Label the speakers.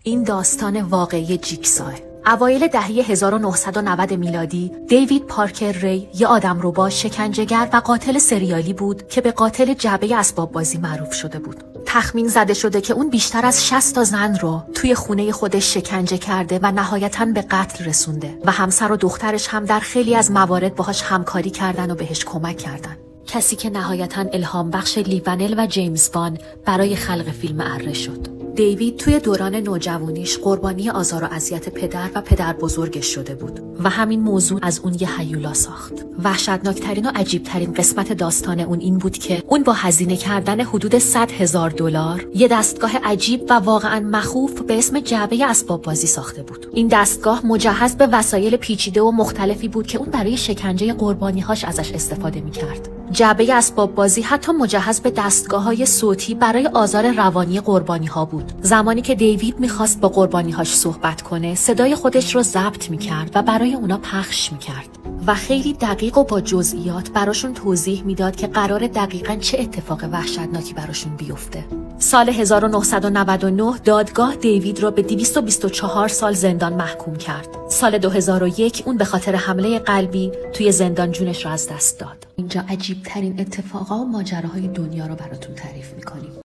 Speaker 1: این داستان واقعی جیکساه. اوایل دهه 1990 میلادی، دیوید پارکر ری یه آدمربا، شکنجهگر و قاتل سریالی بود که به قاتل جعبه اسباب بازی معروف شده بود. تخمین زده شده که اون بیشتر از 60 تا زن رو توی خونه خودش شکنجه کرده و نهایتاً به قتل رسونده و همسر و دخترش هم در خیلی از موارد باهاش همکاری کردن و بهش کمک کردن. کسی که نهایتاً الهام بخش لی ونل و جیمز وان برای خلق فیلم اره شد. دیوید توی دوران نوجوانیش قربانی آزار و اذیت پدر و پدر بزرگش شده بود و همین موضوع از اون یه هیولا ساخت. وحشتناکترین و عجیبترین قسمت داستان اون این بود که اون با هزینه کردن حدود $100,000 یه دستگاه عجیب و واقعاً مخوف به اسم جعبه اسباب بازی ساخته بود. این دستگاه مجهز به وسایل پیچیده و مختلفی بود که اون برای شکنجه قربانی‌هاش ازش استفاده می‌کرد. جعبه اسباب بازی حتی مجهز به دستگاه‌های صوتی برای آزار روانی قربانی‌ها بود. زمانی که دیوید می‌خواست با قربانی‌هاش صحبت کنه، صدای خودش رو ضبط می‌کرد و برای اونا پخش می‌کرد و خیلی دقیق و با جزئیات براشون توضیح میداد که قرار دقیقاً چه اتفاق وحشتناکی براشون بیفته. سال 1999 دادگاه دیوید رو به 224 سال زندان محکوم کرد. سال 2001 اون به خاطر حمله قلبی توی زندان جونش رو از دست داد. اینجا عجیب ترین اتفاقا و ماجراهای دنیا رو براتون تعریف میکنیم.